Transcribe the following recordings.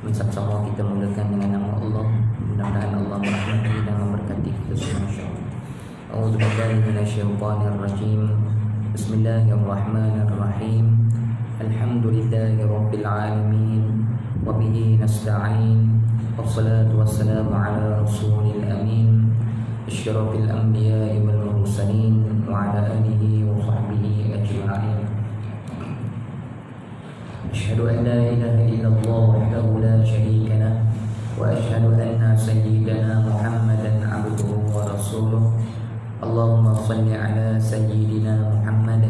Sama-sama kita mulakan dengan nama Allah. Mudah-mudahan Allah merahmati dan memberkati kita semua, insya-Allah. A'udzubillahi minasyaitonirrajim. Bismillahirrahmanirrahim. Alhamdulillahi rabbil alamin. Wa bihi nasta'in. Wassalatu wassalamu ala rasulil amin. Asyrafil anbiya'i wal mursalin wa ala alihi wa sahbihi ajma'in. Asyhadu an la ilaha illallah wahdahu la syarika lah wa asyhadu anna sayyidana Muhammadan abduhu wa rasuluh. Allahumma shalli ala sayyidina Muhammad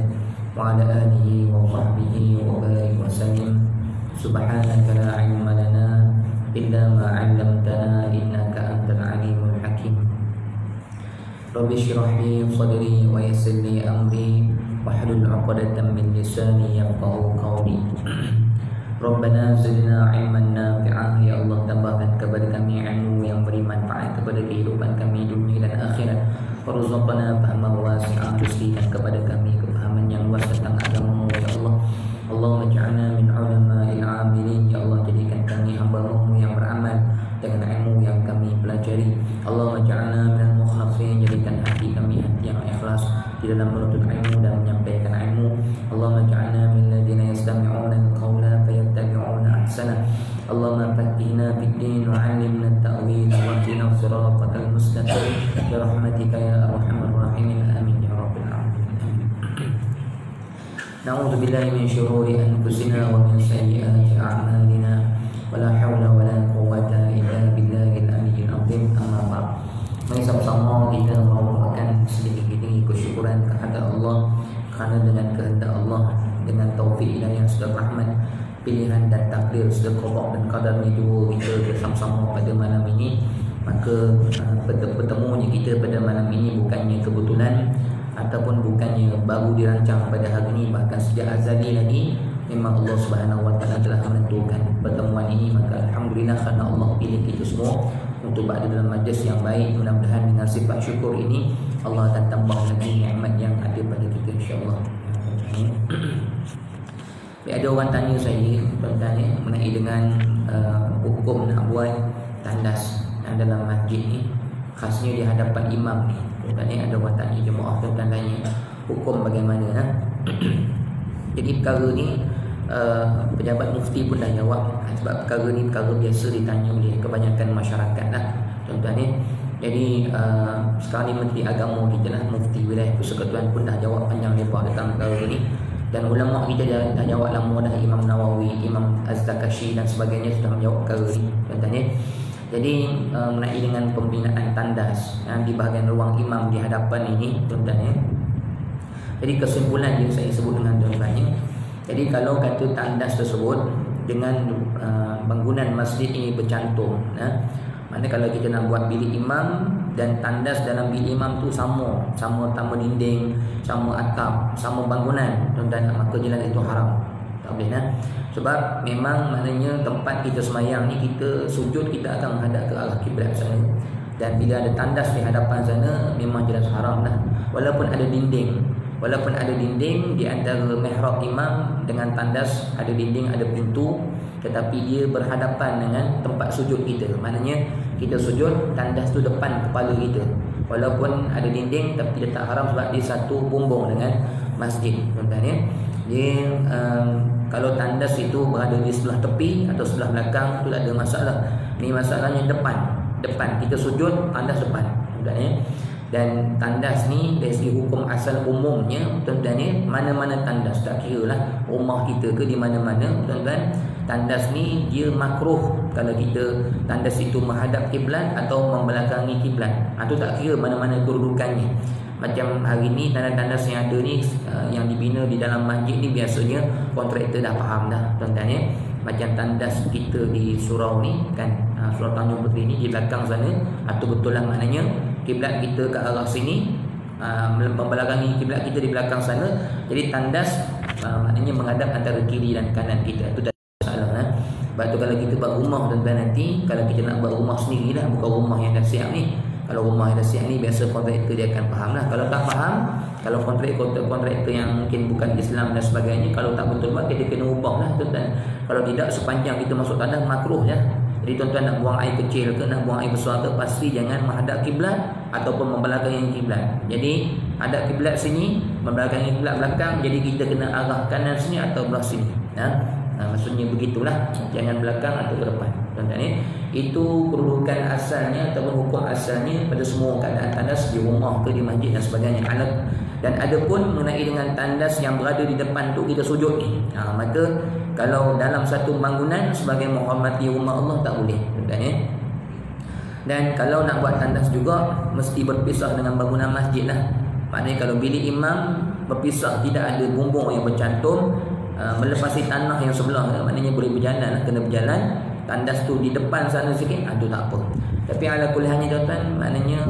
wa ala alihi wa sahbihi wa barik wa sallim. Subhanaka la ilma lana illa ma 'allamtana innaka antal alimul hakim. Rabbi shrah li sadri wa yassir li amri wahlul 'uqdatam min lisani yafqahu qawli. Rabbana zidna ilman nafi'ah. Ya Allah, tambahkan kepada kami ilmu yang beri manfaat kepada kehidupan kami dunia dan akhirat. Warzuqna fahman wasi'ah. Berikan kepada kami kefahaman yang luas tentang agama-Mu, ya Allah. Allahumma ja'alna min ulama'il 'amilin. Ya Allah, jadikan kami hamba-Mu yang beramal dengan ilmu yang kami pelajari. Allahumma ja'alna minal mukhlasin. Jadikan hati kami hati yang ikhlas di dalam menuntut ilmu dan menyampaikan ilmu. Allahumma ja'alna min ladina yastami'una al-qawla fayattabi'una ahsana. Allahumma faqqihna fid-din wa 'allimna at-ta'wil wa hdina siratal mustaqim bi rahmatika ya arhamar rahimin. Amin ya rabbal alamin. Na'udzu billahi min syururi anfusina wa min sayyiati a'malina. Wala haula wala quwwata illa billahil aliyyil azim. Amma ba'd. Mari sama-sama kita memohonkan sedikit-sedikit kesyukuran kepada Allah, kerana dengan kehendak Allah, dengan taufik hidayah serta rahmat, pilihan dan takdir serta qada dan qadarnya juga kita bersama-sama pada malam ini. Maka bertemunya kita pada malam ini bukannya kebetulan ataupun bukannya baru dirancang pada hari ini, bahkan sejak azali lagi memang Allah Subhanahu wa taala telah menentukan pertemuan ini. Maka alhamdulillah kerana Allah pilih kita semua untuk berada dalam majlis yang baik. Mudah-mudahan dengan sifat syukur ini Allah akan tambah lagi nikmat yang ada pada kita, insya-Allah. Ada orang tanya saya mengenai dengan hukum nak buat tandas dalam masjid ni, khasnya di hadapan imam ni. Ada orang tanya, jemaah tuan tanya hukum bagaimana lah. Jadi perkara ni pejabat mufti pun dah jawab, sebab perkara ni perkara biasa ditanya oleh kebanyakan masyarakat lah tuan-tuan ni. Jadi sekarang ni Menteri Agama kita lah, Mufti Wilayah Persekutuan pun dah jawab panjang lebar tentang perkara ni. Dan ulama kita dah jawab lama dah, Imam Nawawi, Imam Az-Zakashi dan sebagainya sudah menjawab perkara ni tuan-tuan ni. Jadi mengenai dengan pembinaan tandas di bahagian ruang imam di hadapan ini tuan-tuan ni. Jadi kesimpulan yang saya sebut dengan tuan-tuan ni, jadi kalau kata tandas tersebut dengan bangunan masjid ini bercantum, mana kalau kita nak buat bilik imam dan tandas dalam bilik imam tu sama tanpa dinding, sama atap, sama bangunan, tuan-tuan, maka jelas itu haram. Tak boleh nah. Sebab memang maknanya tempat kita semayang ni, kita sujud kita akan menghadap ke arah kiblat sana. Dan bila ada tandas di hadapan sana memang jelas haram lah. Walaupun ada dinding di antara mihrab imam dengan tandas, ada dinding, ada pintu, tetapi dia berhadapan dengan tempat sujud kita. Maknanya kita sujud, tandas tu depan kepala kita. Walaupun ada dinding tapi dia tak haram sebab dia satu bumbung dengan masjid, tuan-tuan ya. Dia kalau tandas itu berada di sebelah tepi atau sebelah belakang, itu tak ada masalah. Ni masalahnya depan kita sujud, tandas depan, tuan-tuan ya. Dan tandas ni dari segi hukum asal umumnya tuan-tuan ni, mana-mana tandas, tak kira lah rumah kita ke di mana-mana tuan-tuan, tandas ni dia makruh kalau kita tandas itu menghadap kiblat atau membelakangi kiblat. Itu tak kira mana-mana kedudukannya. Macam hari ni tandas-tandas yang ada ni yang dibina di dalam masjid ni biasanya kontraktor dah faham dah tuan-tuan ya. Macam tandas kita di surau ni kan, Surau Tanjung Puteri ni di belakang sana, atau betul lah maknanya kiblat kita ke arah sini, membelakangi kiblat kita di belakang sana. Jadi tandas maknanya menghadap antara kiri dan kanan kita. Itu tak ada masalah. Sebab tu kalau kita buat rumah tuan-tuan nanti, kalau kita nak buat rumah sendiri lah, bukan rumah yang dah siap ni, Kalau rumah ada siap ni biasa kontraktor dia akan faham lah. Kalau tak faham, kalau kontraktor yang mungkin bukan Islam dan sebagainya, kalau tak betul buat, kita kena ubah lah tuan-tuan. Kalau tidak, sepanjang kita masuk tandas makruh ya. Jadi tuan-tuan nak buang air kecil ke, nak buang air besar ke, pasti jangan menghadap kiblat ataupun membelakangi kiblat. Jadi hadap kiblat sini, membelakangi kiblat belakang, jadi kita kena arah kanan sini atau belah sini. Maksudnya begitulah, jangan belakang atau ke depan. Tuan-tuan itu kedudukan asalnya ataupun hukum asalnya pada semua keadaan tandas di rumah ke di masjid dan sebagainya. Dan ada pun mengenai dengan tandas yang berada di depan tu kita sujud ni. Maka kalau dalam satu bangunan sebagai menghormati rumah Allah tak boleh, tuan-tuan. Dan kalau nak buat tandas juga mesti berpisah dengan bangunan masjid lah. Maknanya kalau bilik imam berpisah, tidak ada bumbung yang bercantum, melepasi tanah yang sebelah, maknanya boleh berjalan, kena berjalan. Tandas tu di depan sana sikit, tu tak apa. Tapi ala kuliahnya tuan-tuan, maknanya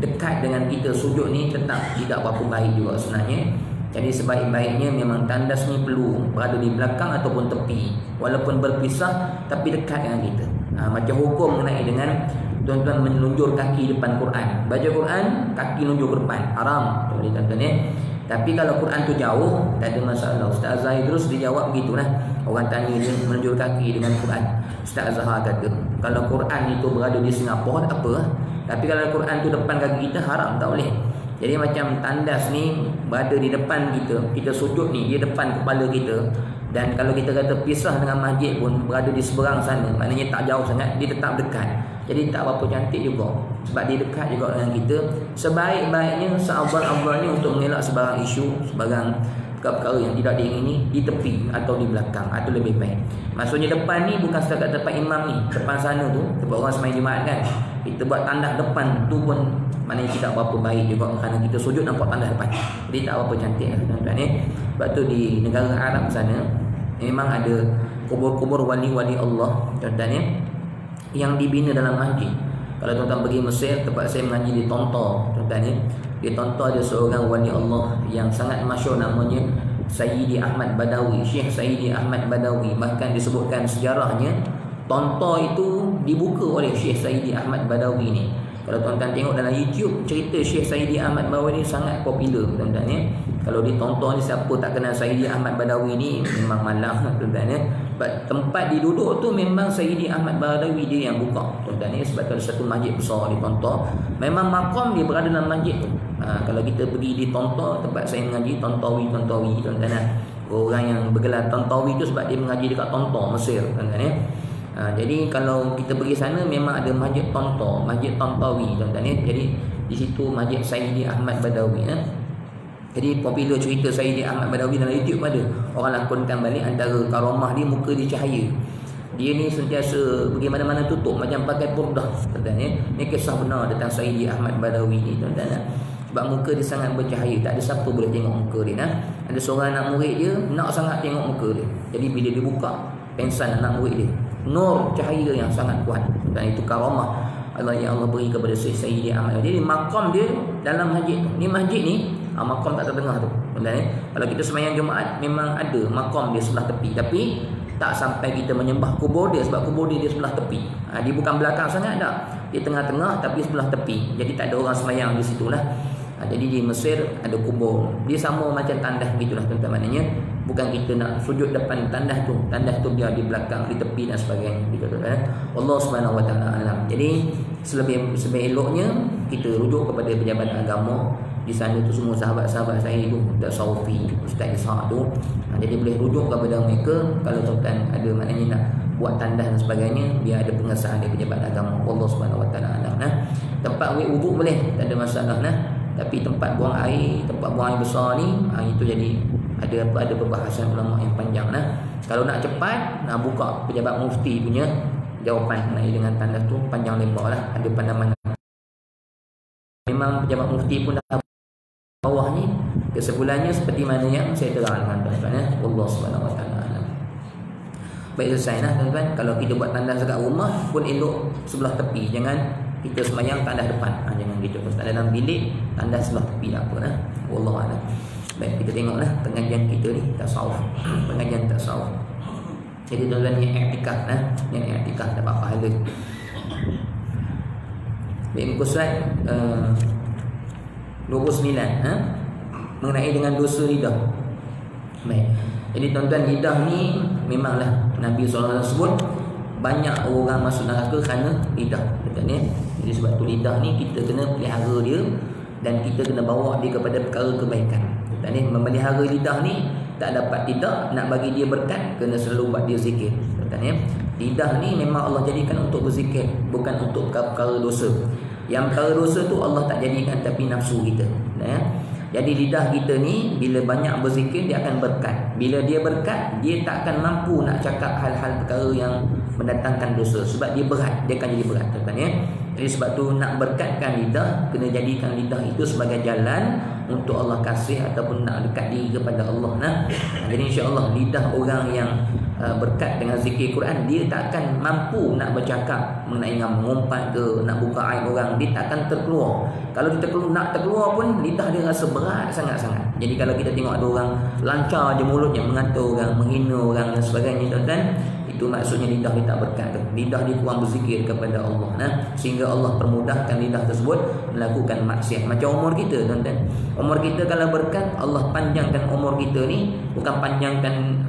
dekat dengan kita sujud ni tetap tidak berapa baik juga sebenarnya. Jadi sebaik-baiknya memang tandas ni perlu berada di belakang ataupun tepi, walaupun berpisah tapi dekat dengan kita. Macam hukum mengenai dengan tuan-tuan menunjuk kaki depan Quran. Baca Quran, kaki nunjuk ke depan, haram boleh tuan-tuan. Tapi kalau Quran tu jauh, tak ada masalah. Ustaz Zahir terus dijawab begitulah. Orang tanya dia menunjuk kaki dengan Quran. Ustaz Zahar kata, kalau Quran itu berada di Singapura tak apa. Tapi kalau Quran tu depan kaki kita, haram, tak boleh. Jadi macam tandas ni berada di depan kita, kita sujud ni dia depan kepala kita. Dan kalau kita kata pisah dengan masjid pun berada di seberang sana, maknanya tak jauh sangat, dia tetap dekat. Jadi tak berapa cantik juga, sebab dia dekat juga dengan kita. Sebaik-baiknya, seafdal-afdalnya untuk mengelak sebarang isu, sebarang perkara yang tidak diingini di tepi atau di belakang, atau lebih baik. Maksudnya depan ni bukan setakat tempat imam ni, depan sana tu tempat orang sembahyang Jumaat kan, kita buat tandas depan tu pun maknanya tidak berapa baik juga, kerana kita sujud nampak tandas depan. Jadi tak berapa cantik lah tuan-tuan ni. Sebab tu di negara Arab sana memang ada kubur-kubur wali-wali Allah tuan-tuan ni, yang dibina dalam masjid. Kalau tuan-tuan pergi Mesir, tempat saya mengaji di Tonto, tuan-tuan ni, di Tonto ada seorang wali Allah yang sangat masyhur, namanya Sayyidi Ahmad Badawi, Syekh Sayyidi Ahmad Badawi. Bahkan disebutkan sejarahnya Tonto itu dibuka oleh Syekh Sayyidi Ahmad Badawi ni. Kalau tuan-tuan tengok dalam YouTube, cerita Syekh Sayyidi Ahmad Badawi ni sangat popular tuan-tuan ni. Kalau ditonton ni, siapa tak kenal Sayyidi Ahmad Badawi ni memang malang tuan-tuan ni. Tempat dia duduk tu memang Sayyidi Ahmad Badawi dia yang buka tuan-tuan ni. Sebab ada satu masjid besar di Tonto, memang makam dia berada dalam masjid tu. Kalau kita pergi di Tonto, tempat saya mengaji, Tontowi tuan-tuan ni. Orang yang bergelar Tontowi tu sebab dia mengaji dekat Tonto, Mesir tuan-tuan ni. Jadi kalau kita pergi sana memang ada masjid Tonto, masjid Tontowi tuan-tuan ni. Jadi di situ masjid Sayyidi Ahmad Badawi Jadi popular cerita Sayyidi Ahmad Badawi dalam YouTube ada. Orang lakonkan balik antara karamah dia, muka dia cahaya. Dia ni sentiasa pergi mana-mana tutup macam pakai burdah tuan-tuan ni. Ni kisah benar tentang Sayyidi Ahmad Badawi ni tuan-tuan. Sebab muka dia sangat bercahaya, tak ada siapa boleh tengok muka dia. Ada seorang anak murid dia nak sangat tengok muka dia. Jadi bila dia buka pensan anak murid dia, nur cahaya yang sangat kuat, dan itu karamah Allah yang Allah beri kepada Sayyidi Ahmad. Jadi makam dia dalam masjid tu. Ni masjid ni makam tak terdengar tu. Kalau kita sembahyang Jumaat memang ada makam dia sebelah tepi, tapi tak sampai kita menyembah kubur dia, sebab kubur dia di sebelah tepi. Dia bukan belakang sangat dah, dia tengah-tengah tapi sebelah tepi. Jadi tak ada orang sembahyang di situlah. Jadi di Mesir ada kubur, dia sama macam tandas gitulah tuan-tuan. Maknanya bukan kita nak sujud depan tandas tu biar di belakang, di tepi dan sebagainya gitu tuan-tuan. Allah Subhanahu wa taala alam. Jadi sebaik-eloknya kita rujuk kepada pejabat agama di sana tu. Semua sahabat-sahabat saya tu, Ustaz Saufi, Ustaz Ishaq tu, jadi boleh rujuk kepada mereka kalau tuan-tuan ada maknanya nak buat tandas dan sebagainya, biar ada pengesahan dari pejabat agama. Allah Subhanahu wa taala alam. Tempat wuduk boleh, tak ada masalah tapi tempat buang air, tempat buang air besar ni, itu jadi ada perbahasan ulama yang panjang. Kalau nak cepat, nak buka pejabat mufti punya jawapan dengan tandas tu panjang lebar lah, ada pandangan. Memang pejabat mufti pun dah bawah ni kesimpulannya seperti mana yang saya terangkan tuan-tuan. Allah Subhanahu wa taala. Baik, selesai tuan-tuan. Kalau kita buat tandas dekat rumah pun elok sebelah tepi, jangan kita sembahyang tandas depan. Jangan gitu. Ustaz, dalam bilik tandas sebelah tepi tak apa wallahu a'lam. Baik, kita tengoklah pengajian kita ni tasawuf. Pengajian tasawuf. Jadi tuan-tuan yang i'tikaf yang i'tikaf dapat pahala. Baik, muka surat 29 mengenai dengan dosa lidah. Baik. Jadi tuan-tuan, lidah ni memanglah Nabi SAW sebut banyak orang masuk neraka kerana lidah. Betul ni? Jadi sebab tu lidah ni kita kena pelihara dia dan kita kena bawa dia kepada perkara kebaikan. Betul ni? Memelihara lidah ni tak dapat tidak, nak bagi dia berkat kena selalu buat dia zikir. Betul ni? Lidah ni memang Allah jadikan untuk berzikir, bukan untuk perkara dosa. Yang perkara dosa tu Allah tak jadikan, tapi nafsu kita. Ya? Jadi lidah kita ni bila banyak berzikir dia akan berkat. Bila dia berkat, dia tak akan mampu nak cakap hal-hal perkara yang mendatangkan dosa, sebab dia berat, dia akan jadi berat, tuan-tuan ya. Jadi sebab tu nak berkatkan lidah, kena jadikan lidah itu sebagai jalan untuk Allah kasih ataupun nak dekat diri kepada Allah. Jadi insya-Allah lidah orang yang berkat dengan zikir Quran, dia tak akan mampu nak bercakap mengenai yang mengumpat ke, nak buka aib orang, dia tak akan terkeluar. Kalau dia nak terkeluar pun lidah dia rasa berat sangat-sangat. Jadi kalau kita tengok ada orang lancar je mulutnya, mengata orang, menghina orang dan sebagainya, tuan-tuan, itu maksudnya lidah dia tak berkat tu. Lidah dia kurang berzikir kepada Allah, sehingga Allah permudahkan lidah tersebut melakukan maksiat. Macam umur kita, tuan-tuan. Umur kita kalau berkat, Allah panjangkan umur kita ni, bukan panjangkan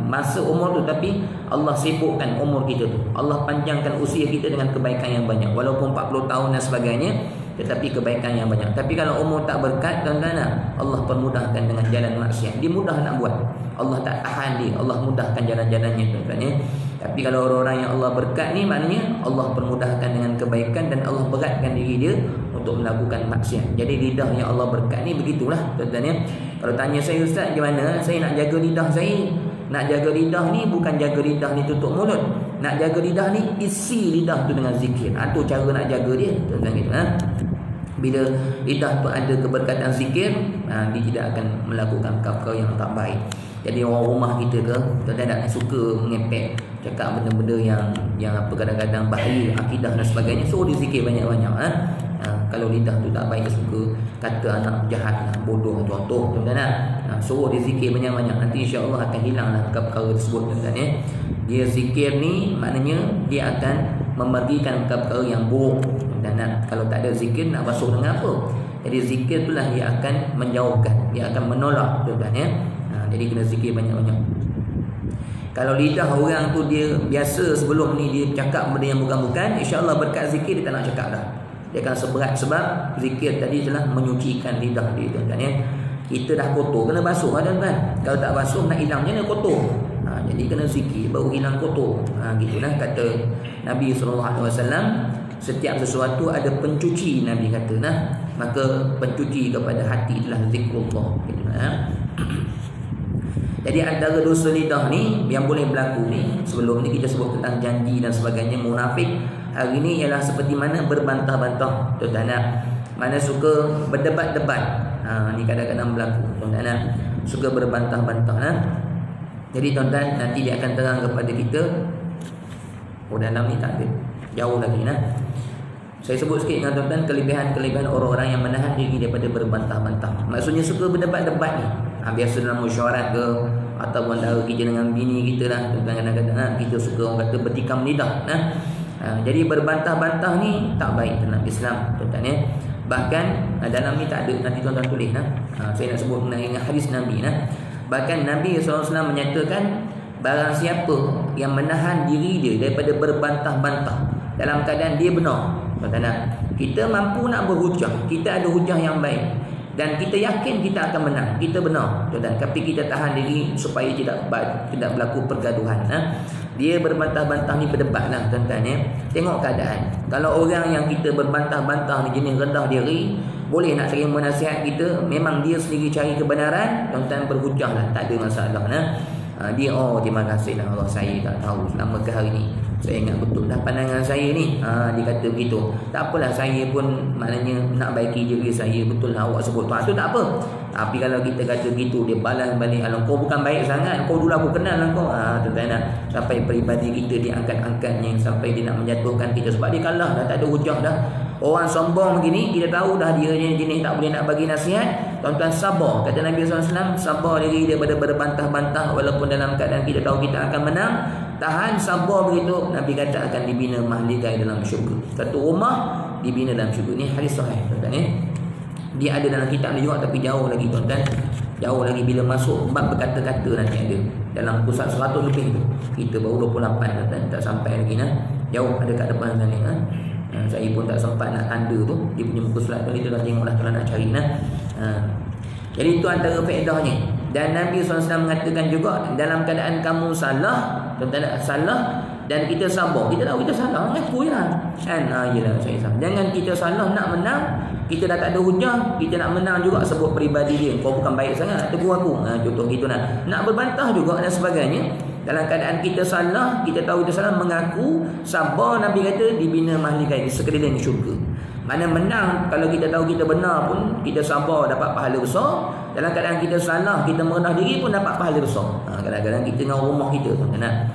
masa umur tu, tapi Allah sibukkan umur kita tu. Allah panjangkan usia kita dengan kebaikan yang banyak. Walaupun 40 tahun dan sebagainya, tetapi kebaikan yang banyak. Tapi kalau umur tak berkat, tuan-tuan, Allah permudahkan dengan jalan maksiat. Dia mudah nak buat, Allah tak tahan dia, Allah mudahkan jalan-jalannya, tuan-tuan ya. Tapi kalau orang-orang yang Allah berkat ni, maknanya Allah permudahkan dengan kebaikan dan Allah beratkan diri dia untuk melakukan maksiat. Jadi lidah yang Allah berkat ni begitulah, tuan-tuan ya. Kalau tanya saya, Ustaz, gimana saya nak jaga lidah saya? Nak jaga lidah ni bukan jaga lidah ni tutup mulut. Nak jaga lidah ni isi lidah tu dengan zikir. Itu cara nak jaga dia, tuan-tuan gitu. Bila lidah tu ada keberkatan zikir, dia tidak akan melakukan perkara yang tak baik. Jadi orang rumah kita ke, tuan-tuan tak suka mengepek, cakap benda-benda yang apa kadang-kadang bahaya akidah dan sebagainya, suruh dia zikir banyak-banyak. Kalau lidah tu tak baik, suka kata anak jahat lah, bodoh contoh, tuan-tuan suruh dia zikir banyak-banyak, nanti insya-Allah akan hilanglah perkara tersebut, tuan-tuan ya. Dia zikir ni maknanya dia akan memergikan perkara yang buruk, dan kalau tak ada zikir nak basuh dengan apa? Jadi zikir itulah dia akan menjauhkan, dia akan menolak, tuan-tuan ya. Jadi kena zikir banyak-banyak. Kalau lidah orang tu dia biasa sebelum ni dia cakap benda yang bukan-bukan, insya-Allah berkat zikir dia tak nak cakap dah. Dia akan seberat, sebab zikir tadi telah menyucikan lidah dia, tuan-tuan ya. Kita dah kotor, kena basuh, tuan-tuan. Kalau tak basuh nak hilang je, kotor. Jadi kena zikir baru hilang kotor. Gitulah kata Nabi SAW. Setiap sesuatu ada pencuci, Nabi kata maka pencuci kepada hati adalah zikrullah, gitu. Jadi antara dosa lidah ni yang boleh berlaku ni, sebelum ni kita sebut tentang janji dan sebagainya, munafik. Hari ni ialah seperti mana berbantah-bantah, tuan-tuan. Mana suka berdebat-debat. Ni kadang-kadang berlaku, tuan-tuan. Suka berbantah-bantah. Jadi tuan-tuan, nanti dia akan terang kepada kita. Dalam ni tak ada, jauh lagi. Saya sebut sikit dengan tuan-tuan kelebihan-kelebihan orang-orang yang menahan diri daripada berbantah-bantah. Maksudnya suka berdebat-debat ni. Biasa dalam mesyuarat ke, ataupun antara kita dengan bini kita lah, tuan-tuan, kadang-kadang kita suka orang kata bertikam lidah. Jadi berbantah-bantah ni tak baik dalam Islam, tuan-tuan ya. Bahkan dalam ni tak ada, nanti tuan-tuan tulis. Saya nak sebut mengenai hadis Nabi. Bahkan Nabi SAW menyatakan, barang siapa yang menahan diri dia daripada berbantah-bantah dalam keadaan dia benar, tuan-tuan, kita mampu nak berhujah, kita ada hujah yang baik, dan kita yakin kita akan menang, kita benar, tuan-tuan, tapi kita tahan diri supaya tidak berlaku pergaduhan. Dia berbantah-bantah ni berdebatlah, tuan-tuan ya. Tengok keadaan. Kalau orang yang kita berbantah-bantah ni jenis rendah diri, boleh nak terima nasihat kita, memang dia sendiri cari kebenaran, tuan-tuan, berhujahlah, tak ada masalah. Dia terima kasih lah Allah, saya tak tahu selama ke hari ni saya ingat betul dah pandangan saya ni. Dia kata begitu, tak apalah, saya pun maknanya nak baiki diri saya, betul lah awak sebut tu tak apa. Tapi kalau kita kata gitu, dia balas balik, alah kau bukan baik sangat, kau dulu aku kenal lah kau. Tuan-tuan, sampai peribadi kita dia angkat-angkatnya, sampai dia nak menjatuhkan kita sebab dia kalah dah, tak ada hujah dah. Orang sombong begini, kita tahu dah dia jenis tak boleh nak bagi nasihat. Tuan-tuan, sabar. Kata Nabi SAW, sabar diri daripada berbantah-bantah, walaupun dalam keadaan kita tahu kita akan menang. tahan sabar begitu, Nabi kata akan dibina mahligai dalam syurga. Satu rumah dibina dalam syurga. Ni hadis sahih tuan-tuan ya. Dia ada dalam kitab ni juga tapi jauh lagi tuan-tuan. Jauh lagi bila masuk bab berkata-kata nanti ada. Dalam pusat 100 lebih tu. Kita baru 28 tuan-tuan, tak sampai lagi nah. Jauh ada kat depan sana ha. Saya pun tak sempat nak tanda tu. Dia punya muka surat tu, kita dah tengoklah kalau nak cari nah. Jadi itu antara faedahnya. Dan Nabi SAW mengatakan juga, dalam keadaan kamu salah, tuan-tuan salah dan kita sabar. Kita tahu kita salah, ngaku je lah kan. Yelah saya salah. Jangan kita salah nak menang, kita dah tak ada hujah, kita nak menang juga sebut peribadi dia, kau bukan baik sangat, tegur aku. Contoh gitu nak berbantah juga dan sebagainya. Dalam keadaan kita salah, kita tahu kita salah, mengaku, sabar. Nabi kata dibina mahligai di sekeliling syurga. Mana menang, kalau kita tahu kita benar pun, kita sabar dapat pahala besar. Dalam keadaan kita salah, kita merendah diri pun dapat pahala besar. Kadang-kadang kita dengan rumah kita pun orang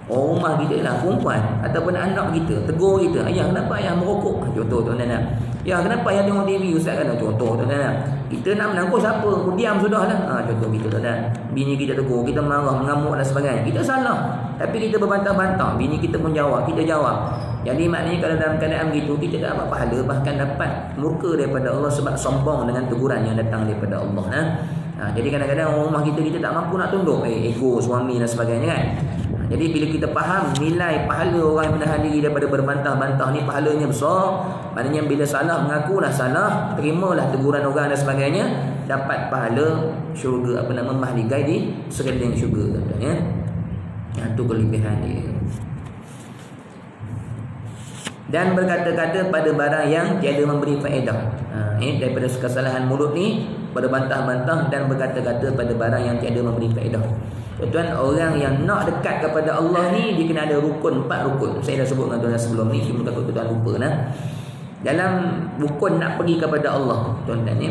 rumah kita lah, perempuan ataupun anak kita tegur kita, ayah kenapa ayah merokok, contoh tuan-tuan. Ya kenapa ayah tengok TV ustaz kan, contoh tuan-tuan. Kita nak menang, kau siapa, kau diam sudah lah, contoh gitu tuan-tuan. Bini kita tegur, kita marah, mengamuk dan sebagainya, kita salah tapi kita berbantah-bantah, bini kita pun jawab, kita jawab. Jadi maknanya kalau dalam keadaan begitu, kita tak dapat pahala, bahkan dapat murka daripada Allah sebab sombong dengan teguran yang datang daripada Allah. Jadi kadang-kadang orang rumah kita tak mampu nak tunduk, ego suami dan sebagainya kan. Jadi bila kita faham nilai pahala orang yang menahan diri daripada berbantah-bantah ni, pahalanya besar. Maknanya bila salah, mengakulah salah, terimalah teguran orang dan sebagainya, dapat pahala syurga, mahligai di sekeliling syurga katanya. Itu kelebihan dia. Dan berkata-kata pada barang yang tiada memberi faedah. Daripada kesalahan mulut ni, berbantah-bantah dan berkata-kata pada barang yang tiada memberi faedah. Tuan-tuan, orang yang nak dekat kepada Allah ni, dia kena ada rukun, 4 rukun. Saya dah sebut dengan tuan-tuan sebelum ni, cuma takut tuan-tuan lupa nah. Dalam rukun nak pergi kepada Allah, tuan-tuan ni,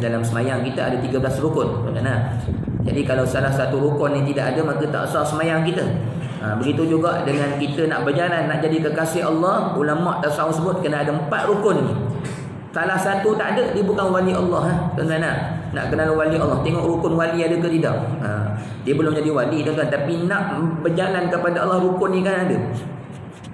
dalam semayang kita ada 13 rukun, tuan-tuan nah. Jadi kalau salah satu rukun ni tidak ada, maka tak sah semayang kita. Begitu juga dengan kita nak berjalan, nak jadi kekasih Allah, ulama tasawuf sebut kena ada 4 rukun ni. Salah satu tak ada, dia bukan wali Allah. Tuan-tuan nak kenal wali Allah, tengok rukun wali ada ke tidak. Dia belum jadi wali tuan-tuan, tapi nak berjalan kepada Allah, rukun ni kan ada.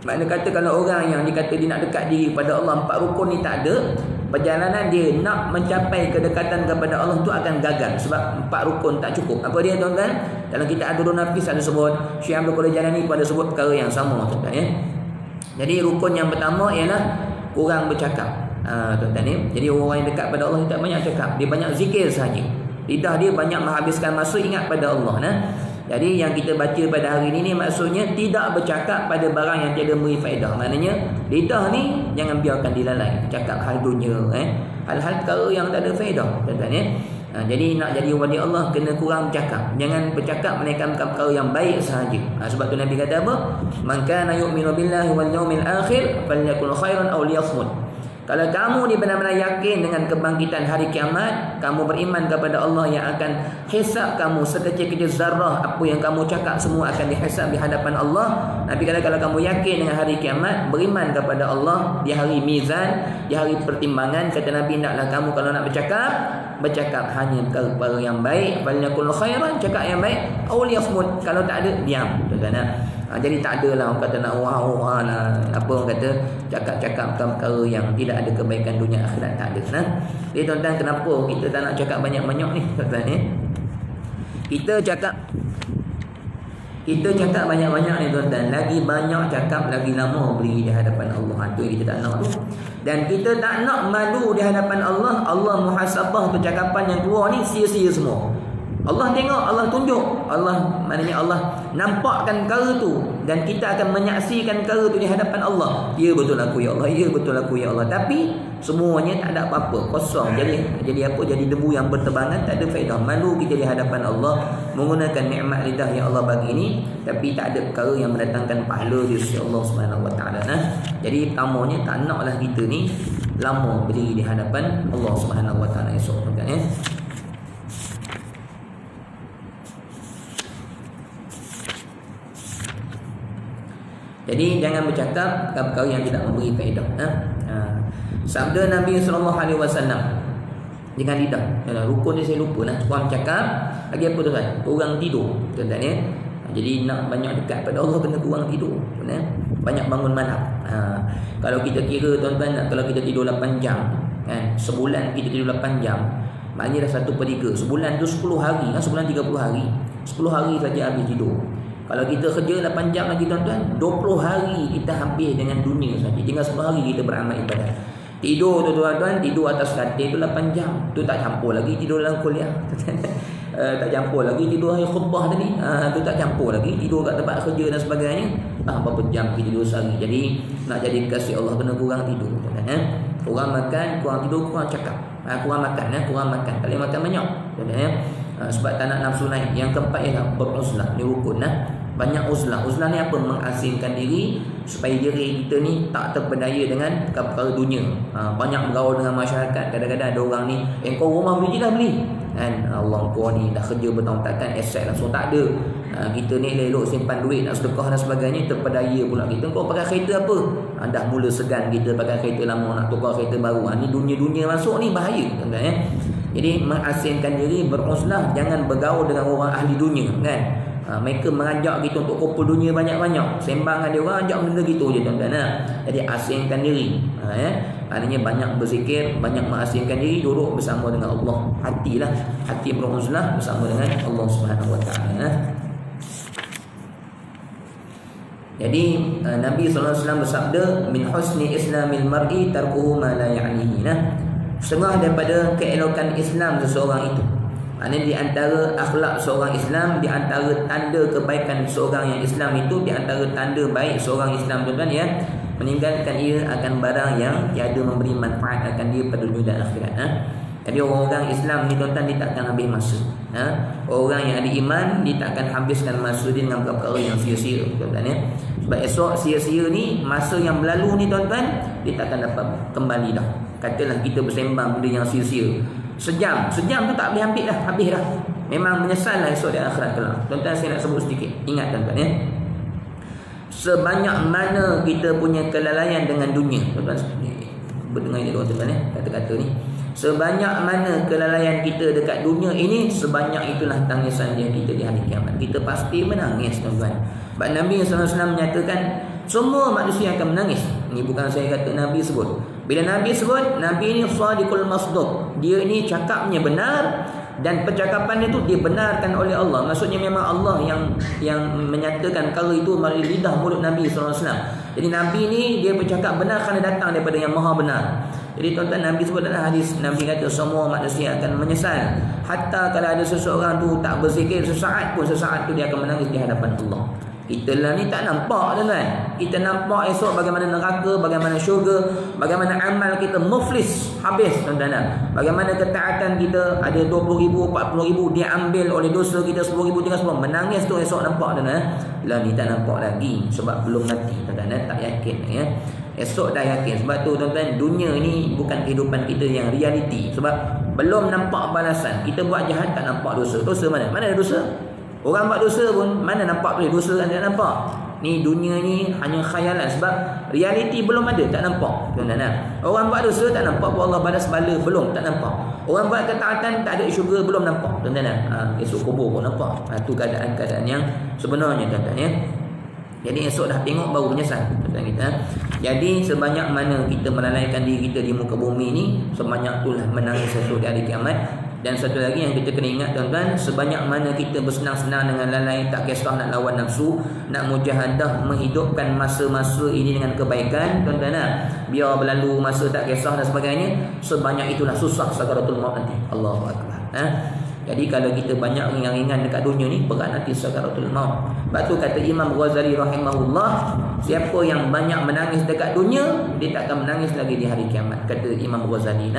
Makna kata kalau orang yang dikata dia nak dekat diri kepada Allah, 4 rukun ni tak ada, perjalanan dia nak mencapai kedekatan kepada Allah tu akan gagal sebab 4 rukun tak cukup. Apa dia tuan-tuan? Dalam kitab Adurun Nafis ada sebut, Syekh Abdul Qadir Jalani pun ada sebut perkara yang sama tuan-tuan ya. Jadi rukun yang pertama ialah kurang bercakap. Tuan-tuan ni, jadi orang yang dekat pada Allah tak banyak cakap, dia banyak zikir sahaja. Lidah dia banyak menghabiskan masa ingat pada Allah nah. Jadi yang kita baca pada hari ini ni maksudnya tidak bercakap pada barang yang tiada memberi faedah. Maknanya lidah ni jangan biarkan dilalai cakap hal dunia, hal-hal perkara yang tak ada faedah, tuan-tuan ya. Jadi nak jadi wali Allah kena kurang bercakap. Jangan bercakap menaikkan perkara yang baik sahaja. Sebab tu Nabi kata apa? Man kana yu'minu billahi wal yawmil akhir falyakul khairan aw liyasmut. Kalau kamu ni benar-benar yakin dengan kebangkitan hari kiamat, kamu beriman kepada Allah yang akan hisab kamu sekecil-kecil zarah, apa yang kamu cakap semua akan dihisab di hadapan Allah. Nabi kata kalau kamu yakin dengan hari kiamat, beriman kepada Allah di hari mizan, di hari pertimbangan, kata Nabi, naklah kamu kalau nak bercakap hanya perkara yang baik, falyakul khairan, cakap yang baik, aw liyasmut, kalau tak ada diam. Tuan-tuan. Jadi tak adalah orang kata nak apa orang kata cakap-cakap perkara yang tidak ada kebaikan dunia akhirat, tak ada nah. Jadi tuan-tuan, kenapa kita tak nak cakap banyak-banyak ni tuan-tuan ni? Kita cakap banyak-banyak ni tuan-tuan, lagi banyak cakap lagi lama berdiri di hadapan Allah. Itu yang kita tak nak tu. Dan kita tak nak malu di hadapan Allah. Allah muhasabah percakapan yang keluar ni sia-sia semua. Allah tengok, Allah tunjuk, Allah maknanya Allah nampakkan perkara tu dan kita akan menyaksikan perkara tu di hadapan Allah. Ya betul aku ya Allah, ya betul aku ya Allah. Tapi semuanya tak ada apa-apa, kosong. Jadi apa? Jadi debu yang berterbangan, tak ada faedah. Malu kita di hadapan Allah menggunakan nikmat lidah yang Allah bagi ini, tapi tak ada perkara yang mendatangkan pahala di sisi Allah Subhanahu Wa Taala. Jadi pertamanya tak naklah kita ni lama berdiri di hadapan Allah Subhanahu Wa Taala esok tuan ya. Jadi jangan bercakap perkara yang tidak memberi faedah. Sabda Nabi SAW dengan lidah. Rukun ni saya lupa nah. Kurang cakap, lagi apa tuan? Kurang tidur. Tuan-tuan ya. Jadi nak banyak dekat pada Allah kena kurang tidur, banyak bangun malam. Kalau kita kira tuan-tuan, kalau kita tidur 8 jam kan, sebulan kita tidur 8 jam, maknanya dah 1/3. Sebulan tu 10 hari, sebulan 30 hari, 10 hari saja habis tidur. Kalau kita kerja 8 jam lagi tuan-tuan, 20 hari kita habis dengan dunia saja. Tinggal 10 hari kita beramal ibadat. Tidur tu tuan-tuan, tidur atas katil tu 8 jam. Tu tak campur lagi tidur dalam kuliah. Tak campur lagi tidur hari khutbah tadi. Tu tak campur lagi tidur kat tempat kerja dan sebagainya. Berapa jam kita tidur sehari. Jadi nak jadi kasih Allah kena kurang tidur tuan-tuan. Kurang makan, kurang tidur, kurang cakap. Kurang makan, kurang makan. Tak boleh makan banyak tuan-tuan. Sebab tak nak nafsu naik. Yang keempat ialah beruzlah. Ni rukun banyak uzlah. Uzlah ni apa? Mengasingkan diri supaya diri kita ni tak terpedaya dengan perkara dunia. Banyak bergaul dengan masyarakat. Kadang-kadang ada orang ni, kau rumah beli je lah beli kan, Allah kau ni dah kerja bertahun takkan aset langsung tak ada. Kita ni elok simpan duit nak sedekah dan sebagainya, terpedaya pula kita. Kau pakai kereta apa? Dah mula segan kita pakai kereta lama nak tukar kereta baru. Ni dunia-dunia masuk ni bahaya tuan-tuan. Jadi mengasingkan diri, beruzlah, jangan bergaul dengan orang ahli dunia kan. Mereka mengajak kita untuk kumpul dunia banyak-banyak, sembang dengan dia orang, ajak benda gitu je tuan-tuan. Jadi asingkan diri. Artinya banyak berzikir, banyak mengasingkan diri, duduk bersama dengan Allah. Hati beruzlah bersama dengan Allah Subhanahu Wa Taala. Jadi Nabi SAW bersabda, min husni islamil mar'i tarkuhu ma la ya'nihi. Setengah daripada keelokan Islam seseorang itu, ini di antara akhlak seorang Islam, di antara tanda kebaikan seorang yang Islam itu, di antara tanda baik seorang Islam tuan-tuan ya, meninggalkan ia akan barang yang tiada memberi manfaat akan dia pada dunia dan akhirat. Jadi orang-orang Islam ni tuan-tuan, dia takkan habis masa. Orang yang ada iman, dia takkan habiskan masa dia dengan perkara yang sia-sia tuan-tuan ya. Sebab esok sia-sia ni, masa yang berlalu ni tuan-tuan, dia takkan dapat kembali dah. Katalah kita bersembang benda yang sia-sia, Sejam tu tak boleh ambil dah, habis dah. Memang menyesal lah esok di akhirat kelak. Tuan-tuan, saya nak sebut sedikit. Ingat tuan-tuan ya, sebanyak mana kita punya kelalaian dengan dunia, tuan-tuan berdengar ini tuan-tuan ya, kata-kata ni, sebanyak mana kelalaian kita dekat dunia ini, sebanyak itulah tangisan dia kita di hari kiamat. Kita pasti menangis tuan-tuan. Sebab Nabi SAW menyatakan semua manusia akan menangis. Ini bukan saya kata, Nabi sebut. Bila Nabi sebut, Nabi ini sadiqul masduq, dia ini cakapnya benar, dan percakapan itu dibenarkan oleh Allah. Maksudnya memang Allah yang menyatakan kalau itu melalui lidah mulut Nabi SAW. Jadi Nabi ni dia bercakap benar kerana datang daripada yang maha benar. Jadi tuan-tuan, Nabi sebut dalam hadis, Nabi kata semua manusia akan menyesal. Hatta kalau ada seseorang tu tak berzikir sesaat pun, sesaat tu dia akan menangis di hadapan Allah. Kita lah ni tak nampak tuan-tuan. Kita nampak esok bagaimana neraka, bagaimana syurga, bagaimana amal kita muflis, habis tuan-tuan. Bagaimana ketaatan kita ada 20,000, 40,000, dia ambil oleh dosa kita 10,000, tinggal semua. Menangis tu esok nampak tuan-tuan. Lah ni tak nampak lagi sebab belum mati tuan-tuan, tak yakin ya. Esok dah yakin. Sebab tu tuan-tuan, dunia ni bukan kehidupan kita yang realiti. Sebab belum nampak balasan. Kita buat jahat tak nampak dosa. Dosa mana? Mana ada dosa? Orang buat dosa pun mana nampak boleh dosa kan, tak nampak. Ni dunia ni hanya khayalan sebab realiti belum ada, tak nampak tuan-tuan. Orang buat dosa tak nampak pun Allah balas bala, belum, tak nampak. Orang buat ketaatan tak ada syurga, belum nampak tuan-tuan. Esok kubur pun nampak. Itu keadaan-keadaan yang sebenarnya tuan-tuan ya. Jadi esok dah tengok baru menyesal tuan-tuan kita. Jadi sebanyak mana kita melalaikan diri kita di muka bumi ni, sebanyak itulah menangis esok di hari kiamat. Dan satu lagi yang kita kena ingat tuan-tuan, sebanyak mana kita bersenang-senang dengan lalai, tak kisah nak lawan nafsu, nak mujahadah menghidupkan masa-masa ini dengan kebaikan tuan-tuan, biar berlalu masa tak kisah dan sebagainya, sebanyak itulah susah sakaratul maut nanti. Allahu akbar. Jadi kalau kita banyak ringan-ringan dekat dunia ni, berat nanti sakaratul maut. Sebab tu kata Imam Ghazali rahimahullah, siapa yang banyak menangis dekat dunia, dia tak akan menangis lagi di hari kiamat. Kata Imam Ghazali,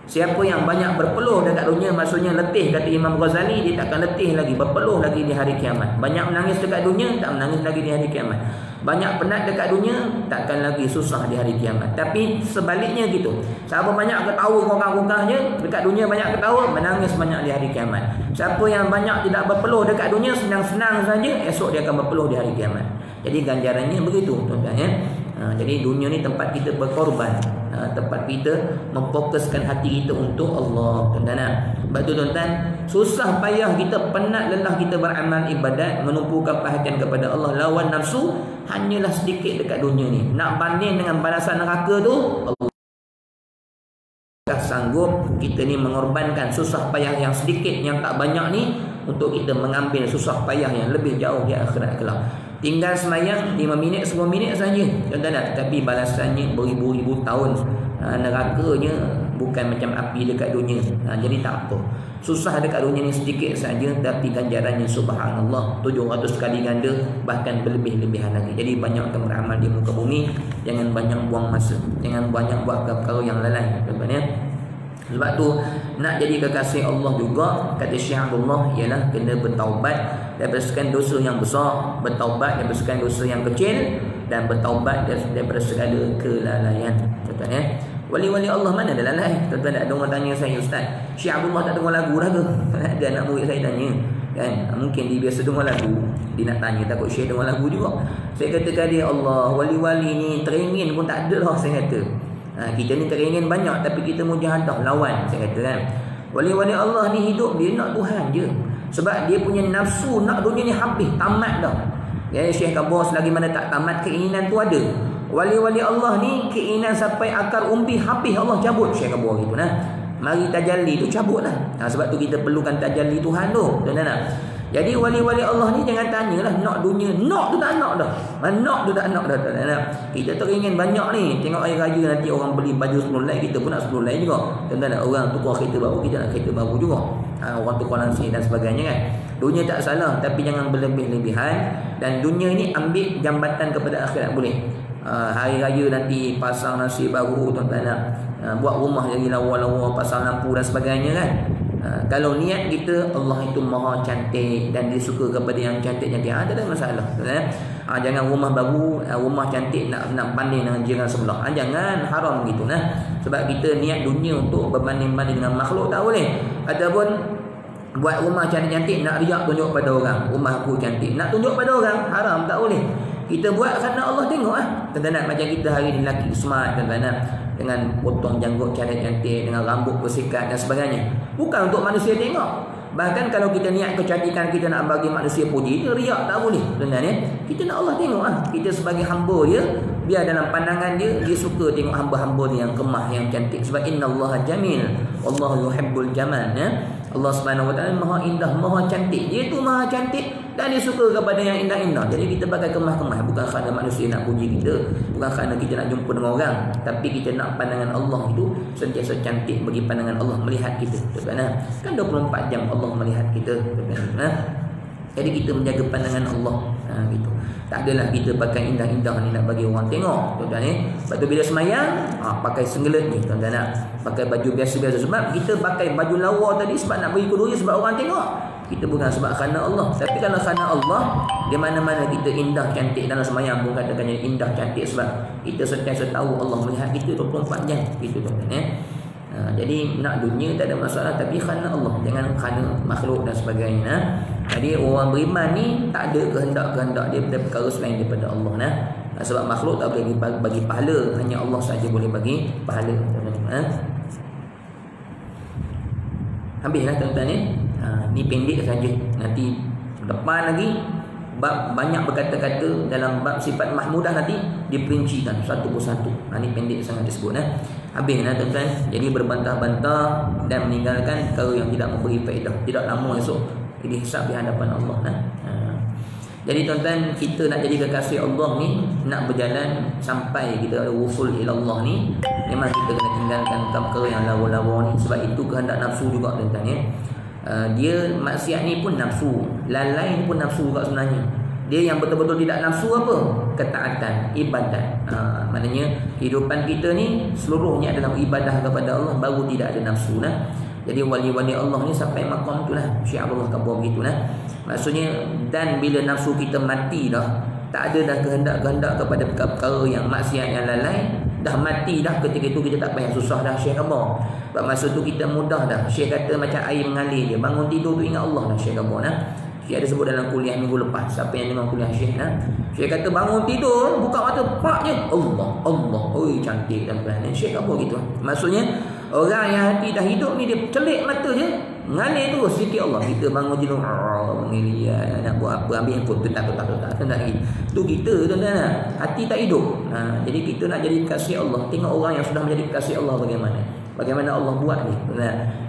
Siapa yang banyak berpeluh dekat dunia, maksudnya letih, kata Imam Ghazali, dia takkan letih lagi, berpeluh lagi di hari kiamat. Banyak menangis dekat dunia, tak menangis lagi di hari kiamat. Banyak penat dekat dunia, takkan lagi susah di hari kiamat. Tapi sebaliknya gitu. Siapa banyak ketawa kokang-kokangnya dekat dunia, banyak ketawa, menangis banyak di hari kiamat. Siapa yang banyak tidak berpeluh dekat dunia, senang-senang saja, esok dia akan berpeluh di hari kiamat. Jadi ganjarannya begitu tuan-tuan ya. Jadi dunia ni tempat kita berkorban. tempat kita memfokuskan hati kita untuk Allah, tuan-tuan. Sebab tu tuan-tuan, susah payah kita, penat lelah kita beramal ibadat, menumpukan perhatian kepada Allah, lawan nafsu hanyalah sedikit dekat dunia ni. Nak banding dengan balasan neraka tu, Allah sanggup kita ni mengorbankan susah payah yang sedikit, yang tak banyak ni, untuk kita mengambil susah payah yang lebih jauh di akhirat kelak. Tinggal semayang 5 minit 10 minit saja, tuan-tuan, tapi balasannya beribu-ribu tahun. Nerakanya bukan macam api dekat dunia. Jadi tak apa, susah dekat dunia ni sedikit saja, tapi ganjarannya subhanallah 700 kali ganda, bahkan berlebih-lebihan lagi. Jadi banyakkan beramal di muka bumi, jangan banyak buang masa, jangan banyak buat perkara yang lalai, tuan-tuan ya. Sebab tu nak jadi kekasih Allah juga, kata Syekh Abdullah, ialah kena bertaubat daripada sekian dosa yang besar, bertaubat daripada sekian dosa yang kecil, dan bertaubat daripada segala kelalaian, tuan-tuan ya. Wali-wali Allah mana ada lalai? Tuan-tuan, ada orang tanya saya, Ustaz, Syekh Abdullah tak dengar lagu dah ke? Ada anak murid saya tanya kan, mungkin dia biasa dengar lagu, dia nak tanya takut Syekh dengar lagu juga. Saya katakan dia, Allah, wali-wali ni teringin pun tak ada lah, saya kata. Kita ni teringin banyak, tapi kita mujahadah lawan, saya kata kan. Wali-wali Allah ni hidup dia nak Tuhan je, sebab dia punya nafsu nak dunia ni habis, tamat dah ya. Syekh Kabur selagi mana tak tamat, keinginan tu ada. Wali-wali Allah ni keinginan sampai akar umbi habis, Allah cabut. Syekh Kabur gitu nah. Mari tajalli tu cabut lah. Sebab tu kita perlukan tajalli Tuhan tu, tuan-tuan. Jadi wali-wali Allah ni jangan tanyalah nak dunia, nak tu tak nak dah. Nak tu tak nak dah, tuan-tuan. Kita teringin banyak ni. Tengok air raya nanti orang beli baju 10 helai, kita pun nak 10 helai juga, tuan-tuan. Orang tukar kereta baru, kita nak kereta baru juga. Orang tukar langsir dan sebagainya kan. Dunia tak salah, tapi jangan berlebih-lebihan. Dan dunia ni ambil jambatan kepada akhirat boleh. Hari raya nanti pasang nasi baru, tuan-tuan, buat rumah jadi lawa-lawa, pasang lampu dan sebagainya kan. Kalau niat kita, Allah itu maha cantik dan dia suka kepada yang cantik-cantik, tak ada masalah, tuan-tuan. Jangan rumah baru, rumah cantik nak banding dengan jiran sebelah. Jangan, haram gitu nah. Sebab kita niat dunia untuk berbanding-banding dengan makhluk tak boleh. Ataupun buat rumah cantik-cantik nak riak tunjuk pada orang, rumah aku cantik, nak tunjuk pada orang, haram, tak boleh. Kita buat kerana Allah tengok tuan-tuan. Macam kita hari ni lelaki smart, tuan-tuan, dengan potong janggut cantik-cantik, dengan rambut bersikat dan sebagainya, bukan untuk manusia tengok. Bahkan kalau kita niat kecantikan kita nak bagi manusia puji, dia riak, tak boleh, tuan-tuan ya. Kita nak Allah tengok kita sebagai hamba dia, biar dalam pandangan dia, dia suka tengok hamba-hamba dia yang kemah, yang cantik. Sebab innallaha jamil wallahu yuhibbul jamal ya. Allah Subhanahu wa taala maha indah, maha cantik. Dia tu maha cantik dan dia suka kepada yang indah-indah. Jadi kita pakai kemah-kemah bukan kerana manusia nak puji kita, bukan kerana kita nak jumpa dengan orang, tapi kita nak pandangan Allah itu sentiasa cantik bagi pandangan Allah melihat kita, tuan-tuan. Kan 24 jam Allah melihat kita, tuan-tuan. Jadi kita menjaga pandangan Allah gitu. Tak adalah kita pakai indah-indah ni nak bagi orang tengok, tuan-tuan ni. Lepas tu bila semayang pakai singlet ni, tuan-tuan, pakai baju biasa-biasa. Sebab kita pakai baju lawa tadi sebab nak bagi keduri, sebab orang tengok. Kita bukan sebab kerana Allah. Tapi kalau kerana Allah, di mana-mana kita indah cantik dalam semayang pun katakan indah cantik, sebab kita sentiasa tahu Allah melihat kita 24 jam gitu, tuan-tuan ya. Jadi nak dunia tak ada masalah, tapi kerana Allah, jangan kerana makhluk dan sebagainya. Jadi orang beriman ni tak ada kehendak-kehendak dia daripada perkara selain daripada Allah sebab makhluk tak boleh bagi pahala, hanya Allah saja boleh bagi pahala, tuan-tuan. Habislah, tuan-tuan ni. Ni pendek saja. Nanti depan lagi bab banyak berkata-kata dalam bab sifat mahmudah, nanti diperincikan satu persatu. Ni pendek sangat disebut Habislah, tuan-tuan. Jadi berbantah-bantah dan meninggalkan perkara yang tidak memberi faedah. Tidak lama esok ini hisab di hadapan Allah Jadi tuan-tuan, kita nak jadi kekasih Allah ni, nak berjalan sampai kita ada wusul ila Allah ni, memang kita kena tinggalkan perkara yang lawa-lawa ni. Sebab itu kehendak nafsu juga, tuan-tuan ya. Dia maksiat ni pun nafsu, lalai ni pun nafsu juga sebenarnya. Dia yang betul-betul tidak nafsu apa? Ketaatan, ibadat. Maknanya kehidupan kita ni seluruhnya adalah ibadah kepada Allah, baru tidak ada nafsu Jadi wali-wali Allah ni sampai makam itulah. Syekh Abdullah Kabur begitulah. Maksudnya, dan bila nafsu kita mati dah, tak ada dah kehendak-kehendak kepada perkara yang maksiat yang lalai, dah mati dah, ketika itu kita tak payah susah dah Syekh Kabur. Sebab masa tu kita mudah dah. Syekh kata macam air mengalir je, bangun tidur tu ingat Allah dah Syekh Kabur Syekh ada sebut dalam kuliah minggu lepas. Siapa yang dengar kuliah Syekh, Syekh kata bangun tidur, buka mata, pak je, Allah, Allah. Oi, cantik tuan-tuan. Syekh apa gitu? Maksudnya orang yang hati dah hidup ni, dia celik mata je, ngalir terus zikir Allah. Kita bangun tidur, nak buat apa, ambil handphone, tak lagi. Tu kita tuan-tuan, hati tak hidup. Jadi kita nak jadi kekasih Allah. Tengok orang yang sudah menjadi kekasih Allah bagaimana Allah buat ni.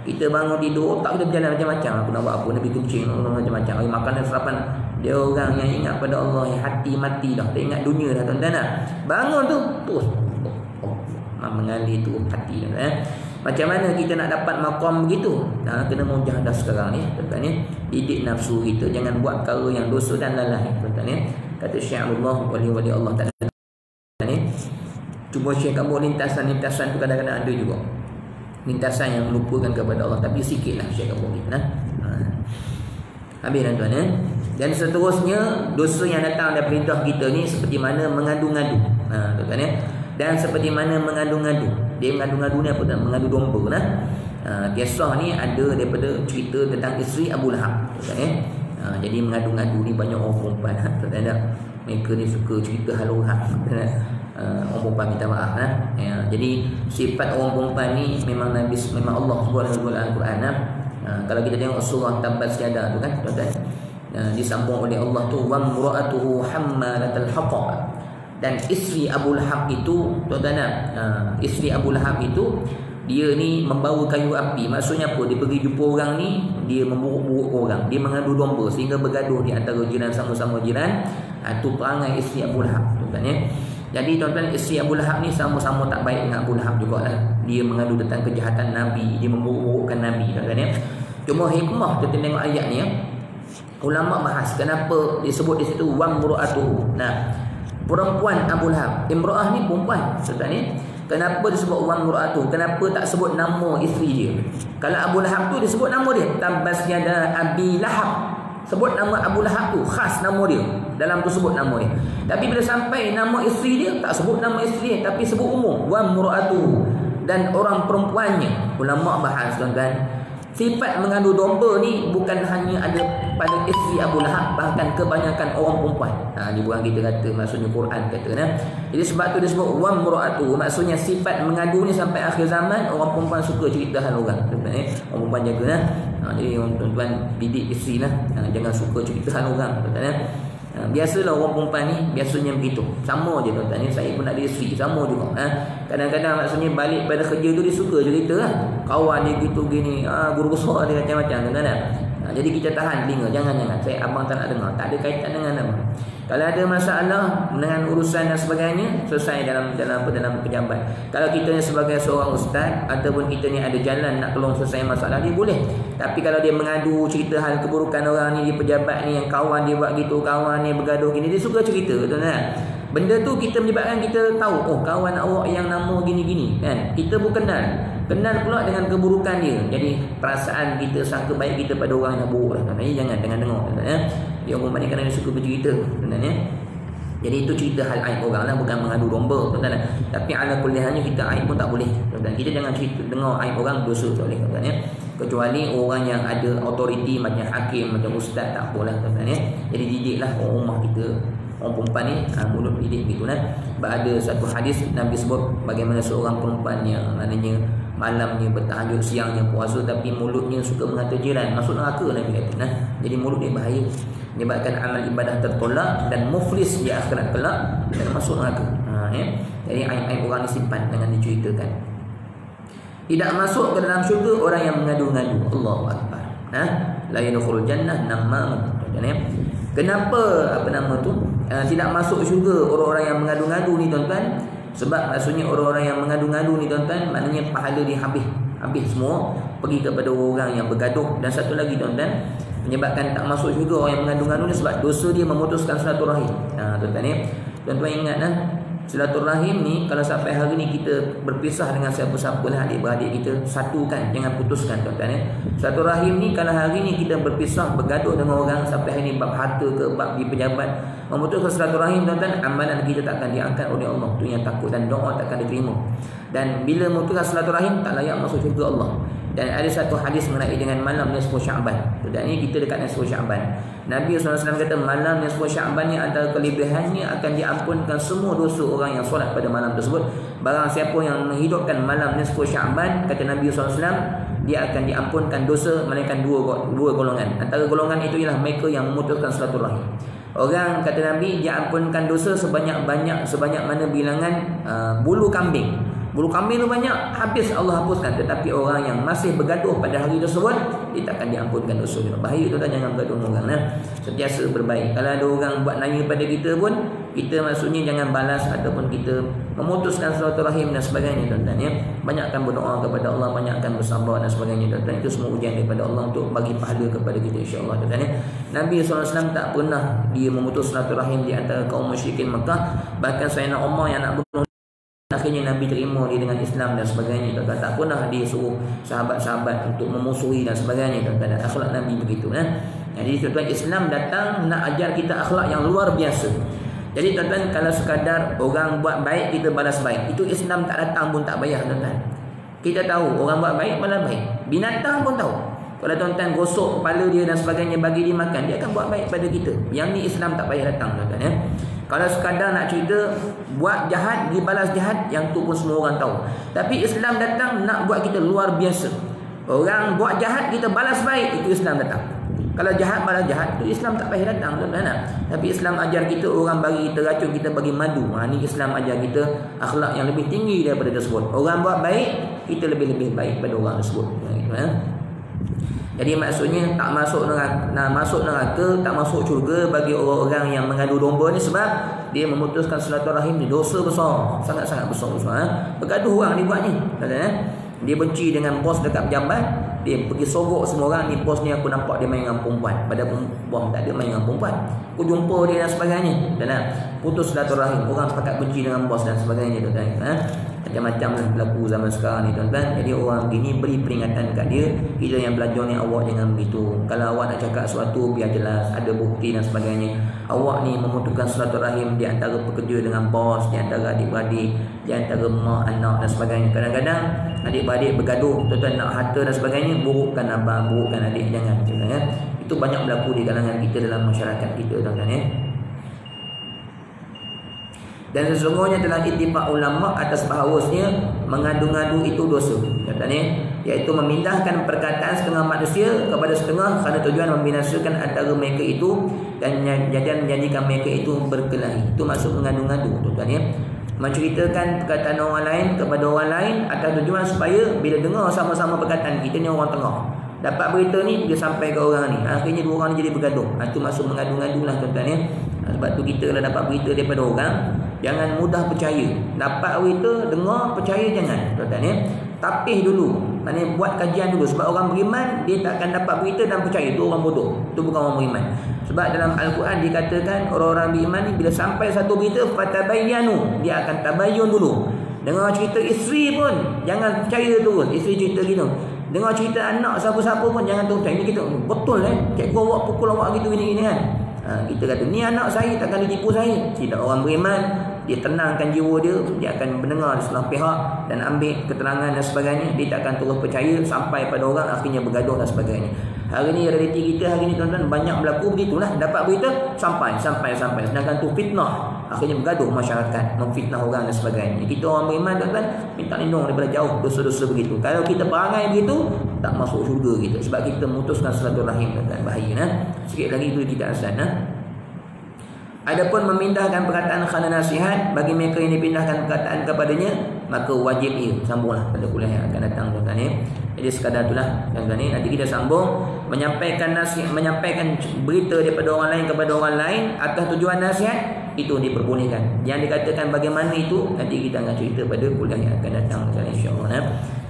Kita bangun tidur, otak kita berjalan macam-macam. Aku nak buat apa, nak pergi kencing, macam-macam. Makanan sarapan. Dia orang yang ingat pada Allah, yang hati mati dah, tak ingat dunia dah tuan-tuan. Bangun tu terus mengalir tu hati tuan-tuan. Macam mana kita nak dapat maqam begitu? Kena mujahadah sekarang ni tuan-tuan ya. Didik nafsu kita, jangan buat perkara yang dosa dan lalai tuan-tuan ya. Kata Syekh Allah, wali Allah Taala ni, cuma Syekh kamu lintasan tu kadang-kadang ada juga. Lintasan yang melupakan kepada Allah, tapi sikitlah Syekh kamu ni. Habis tuan-tuan ya. Dan seterusnya, dosa yang datang daripada lidah kita ni seperti mana mengadu-ngadu. Tuan-tuan ya. Dan seperti mana mengadu-ngadu. Dia mengadu-ngadu ni apa? Mengadu domba. Kisah ni ada daripada cerita tentang isteri Abu Lahab. Tuan-tuan ya. Jadi mengadu-ngadu ni banyak orang perempuan. Tuan-tuan ya. Mereka ni suka cerita hal orang. Orang perempuan minta maaf Jadi sifat orang perempuan ni memang Allah sebut dalam Al-Quran. Kalau kita tengok surah Tabbat Yadah tu kan tuan-tuan, disambung oleh Allah tu, wa mra'atuhu hammalatal hatab. Dan isteri Abu Lahab itu tuan-tuan, isteri Abu Lahab itu dia ni membawa kayu api. Maksudnya apa? Dia pergi jumpa orang ni, dia memburuk-buruk orang, dia mengadu domba sehingga bergaduh di antara jiran, sama-sama jiran. Itu perangai isteri Abu Lahab tuan-tuan ya. Jadi tuan-tuan, isteri Abu Lahab ni sama-sama tak baik dengan Abu Lahab jugalah. Dia mengadu tentang kejahatan Nabi, dia memburuk-burukkan Nabi tuan-tuan ya. Cuma hikmah kita tengok ayat ni ya. Ulama bahas kenapa disebut di situ wa mra'atuhu. Perempuan Abu Lahab, imra'ah ni perempuan tuan-tuan ya. Kenapa disebut wa mra'atuhu? Kenapa tak sebut nama isteri dia? Kalau Abu Lahab tu disebut nama dia, Tabbas yada Abi Lahab. Sebut nama Abu Lahab tu, khas nama dia. Dalam tu sebut nama dia. Tapi bila sampai nama isteri dia, tak sebut nama isteri dia, tapi sebut umum, wa mra'atuhu. Dan orang perempuannya. Ulama bahas tuan-tuan, sifat mengadu domba ni bukan hanya ada pada isteri Abu Lahab, bahkan kebanyakan orang perempuan. Ni bukan kita kata, maksudnya Quran kata Jadi sebab tu dia sebut wa mra'atuhu. Maksudnya sifat mengadu ni sampai akhir zaman, orang perempuan suka cerita hal orang. Orang perempuan jaga jadi tuan-tuan didik isteri jangan suka cerita hal orang tuan-tuan Biasalah orang perempuan ni biasanya begitu. Sama je tuan-tuan saya pun ada isteri, sama juga kadang-kadang maksudnya balik pada kerja tu dia suka cerita kawan dia gitu gini, guru besar dia macam-macam tuan-tuan jadi kita tahan telinga, jangan abang tak nak dengar, tak ada kaitan dengan apa. Kalau ada masalah dengan urusan dan sebagainya, selesai dalam pejabat. Kalau kita ni sebagai seorang ustaz ataupun kita ni ada jalan nak tolong selesai masalah dia, boleh. Tapi kalau dia mengadu cerita hal keburukan orang ni, dia pejabat ni yang kawan dia buat gitu, kawan ni bergaduh gini, dia suka cerita tuan-tuan. Benda tu kita menyebabkan kita tahu, kawan awak yang nama gini-gini kan. Kita pun kenal pula dengan keburukan dia. Jadi perasaan kita, sangka baik kita pada orang yang buruk tuan-tuan. Jangan tengok tuan-tuan Dia orang ni kerana dia suka bercerita tuan-tuan Jadi itu cerita hal aib orang bukan mengadu domba tuan-tuan Tapi ala kuliahnya kita aib pun tak boleh tuan-tuan. Kita jangan cerita dengar aib orang, dosa tak boleh tuan-tuan Kecuali orang yang ada autoriti macam hakim, macam ustaz, tak apalah tuan-tuan Jadi didiklah orang rumah kita, orang perempuan ni mulut didik gitu Ada satu hadis Nabi sebut bagaimana seorang perempuan yang maknanya malamnya bertahajud, siangnya puasa, tapi mulutnya suka mengata jiran, masuk neraka Nabi kata Jadi mulut dia bahaya, menyebabkan amal ibadah tertolak dan muflis di akhirat kelak dan masuk neraka. Jadi aib-aib orang disimpan, jangan diceritakan. Tidak masuk ke dalam syurga orang yang mengadu-ngadu. Allahu akbar. La yadkhulul jannah namam. Kenapa tidak masuk syurga orang-orang yang mengadu-ngadu ni tuan-tuan? Sebab maksudnya orang-orang yang mengadu-ngadu ni tuan-tuan, maknanya pahala dia habis semua pergi kepada orang yang bergaduh. Dan satu lagi tuan-tuan, menyebabkan tak masuk syurga orang yang mengadu-ngadu ni sebab dosa dia memutuskan silaturahim. Tuan-tuan tuan-tuan ingat silaturahim ni, kalau sampai hari ni kita berpisah dengan siapa-siapa lah adik-beradik kita, satukan, jangan putuskan tuan-tuan Silaturahim ni kalau hari ni kita berpisah, bergaduh dengan orang sampai hari ni bab harta ke bab di pejabat, memutuskan silaturahim tuan-tuan, amalan kita takkan diangkat oleh Allah. Tu yang takut, dan doa takkan diterima. Dan bila memutuskan silaturahim, tak layak masuk syurga Allah. Dan ada satu hadis mengenai dengan malam nisfu Sya'ban. Dan ini kita dekat nisfu Sya'ban. Nabi SAW kata malam nisfu Sya'ban ni antara kelebihannya akan diampunkan semua dosa orang yang solat pada malam tersebut. Barang siapa yang menghidupkan malam nisfu Sya'ban, kata Nabi SAW, dia akan diampunkan dosa melainkan dua golongan. Antara golongan itu ialah mereka yang memutuskan silaturahim. Orang, kata Nabi, dia ampunkan dosa sebanyak mana bilangan bulu kambing. Bulu kambing tu banyak, habis Allah hapuskan. Tetapi orang yang masih bergaduh pada hari tersebut, dia takkan diampunkan dosa. Bahaya tu, jangan bergaduh dengan orang. Sentiasa berbaik. Kalau ada orang buat nanya pada kita pun, kita maksudnya jangan balas ataupun kita memutuskan silaturahim dan sebagainya, tuan-tuan ya. Banyakkan berdoa kepada Allah, banyakkan bersabar dan sebagainya, tuan-tuan. Itu semua ujian daripada Allah untuk bagi pahala kepada kita, insya-Allah, tuan-tuan ya. Nabi SAW tak pernah dia memutus silaturahim di antara kaum musyrikin Mekah. Bahkan Sayyidina Umar yang nak bunuh, akhirnya Nabi terima dia dengan Islam dan sebagainya, tuan-tuan. Tak pernah dia suruh sahabat-sahabat untuk memusuhi dan sebagainya, tuan-tuan. Dan akhlak Nabi begitu ya. Jadi tuan-tuan, Islam datang nak ajar kita akhlak yang luar biasa. Jadi tuan-tuan, kalau sekadar orang buat baik kita balas baik, itu Islam tak datang pun tak payah, tuan-tuan. Kita tahu orang buat baik balas baik. Binatang pun tahu. Kalau tuan-tuan gosok kepala dia dan sebagainya bagi dia makan, dia akan buat baik pada kita. Yang ni Islam tak payah datang, tuan-tuan ya. Kalau sekadar nak cerita buat jahat dibalas jahat, yang tu pun semua orang tahu. Tapi Islam datang nak buat kita luar biasa. Orang buat jahat kita balas baik, itu Islam datang. Kalau jahat balas jahat, itu Islam tak payah datang, tuan-tuan. Tapi Islam ajar kita, orang bagi kita racun, kita bagi madu. Ni Islam ajar kita akhlak yang lebih tinggi daripada tersebut. Orang buat baik, kita lebih-lebih baik pada orang tersebut. Jadi maksudnya tak masuk neraka, tak masuk syurga bagi orang-orang yang mengadu domba ni, sebab dia memutuskan silaturahim ni dosa besar, sangat-sangat besar. Bergaduh orang dia buat ni, dia benci dengan bos dekat pejabat, dia pergi sogok semua orang ni, bos ni aku nampak dia main dengan perempuan, padahal bos tak ada main dengan perempuan, aku jumpa dia dan sebagainya, dan putus silaturahim. Orang sepakat benci dengan bos dan sebagainya, tuan-tuan. Macam-macam lah berlaku zaman sekarang ni, tuan-tuan. Jadi orang begini beri peringatan kat dia, kita yang belajar ni, awak jangan begitu. Kalau awak nak cakap sesuatu, biar jelas, ada bukti dan sebagainya. Awak ni memutuskan silaturahim di antara pekerja dengan bos, di antara adik-beradik, di antara mak, anak dan sebagainya. Kadang-kadang adik-beradik bergaduh, tuan-tuan, nak harta dan sebagainya, burukkan abang, burukkan adik, jangan, tuan-tuan ya. Itu banyak berlaku di kalangan kita dalam masyarakat kita, tuan-tuan ya. Dan sesungguhnya telah ittifaq ulama atas bahawasnya mengadu-ngadu itu dosa, katanya, iaitu memindahkan perkataan setengah manusia kepada setengah kerana tujuan membinasakan antara mereka itu dan menjadikan mereka itu berkelahi. Itu maksud mengadu-ngadu, tuan-tuan ya. Menceritakan perkataan orang lain kepada orang lain atas tujuan supaya bila dengar sama-sama perkataan kita ni, orang tengah dapat berita ni, dia sampai ke orang ni, akhirnya dua orang ni jadi bergaduh. Itu maksud mengadu-ngadu lah, tuan-tuan ya. Sebab tu kita kalau dapat berita daripada orang, jangan mudah percaya. Dapat berita, dengar, percaya jangan, tuan-tuan ya. Tapih dulu, maknanya buat kajian dulu. Sebab orang beriman, dia tak akan dapat berita dan percaya, itu orang bodoh, itu bukan orang beriman. Sebab dalam Al-Quran dikatakan orang-orang beriman ni bila sampai satu berita, fatabayyanu, dia akan tabayyun dulu. Dengar cerita isteri pun jangan percaya terus, isteri cerita gitu. Dengar cerita anak siapa-siapa pun jangan terus percaya. Ini kita betul cikgu awak pukul awak gitu gini kan. Kita kata ni anak saya, takkan ditipu saya. Tidak, orang beriman dia tenangkan jiwa dia akan mendengar sebelah pihak dan ambil keterangan dan sebagainya. Dia tak akan terus percaya sampai pada orang akhirnya bergaduh dan sebagainya. Hari ni realiti kita hari ni, tuan-tuan, banyak berlaku begitulah. Dapat berita sampai sedangkan tu fitnah, akhirnya bergaduh masyarakat, memfitnah orang dan sebagainya. Kita orang beriman, tuan-tuan, minta lindung daripada jauh dosa-dosa begitu. Kalau kita perangai begitu, tak masuk syurga kita, sebab kita memutuskan silaturahim, tuan-tuan. Bahaya sikit lagi itu kita asal Adapun memindahkan perkataan kerana nasihat bagi mereka yang dipindahkan perkataan kepadanya, maka wajib ia. Sambunglah pada kuliah yang akan datang, tuan-tuan ya. Jadi sekadar itulah, tuan-tuan ya. Nanti kita sambung menyampaikan nasihat, menyampaikan berita daripada orang lain kepada orang lain atas tujuan nasihat, itu diperbolehkan. Yang dikatakan bagaimana itu nanti kita akan cerita pada kuliah yang akan datang, insya-Allah ya.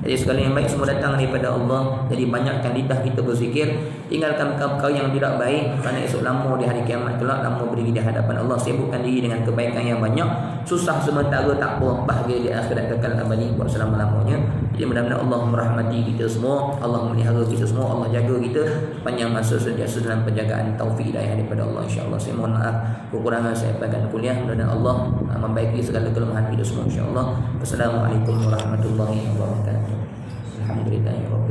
Jadi segala yang baik semua datang daripada Allah. Jadi banyakkan lidah kita berzikir, tinggalkan perkara yang tidak baik, kerana esok lama di hari kiamat kelak, lama berdiri di hadapan Allah. Sibukkan diri dengan kebaikan yang banyak. Susah sementara tak apa, bahagia di akhirat kekal abadi buat selama-lamanya. Jadi mudah-mudahan Allah merahmati kita semua, Allah memelihara kita semua, Allah jaga kita panjang masa sentiasa dalam penjagaan taufik hidayah daripada Allah, insya-Allah. Saya mohon maaf kekurangan saya pada kuliah. Mudah-mudahan Allah membaiki segala kelemahan kita semua, insya-Allah. Wassalamualaikum warahmatullahi wabarakatuh. Alhamdulillah.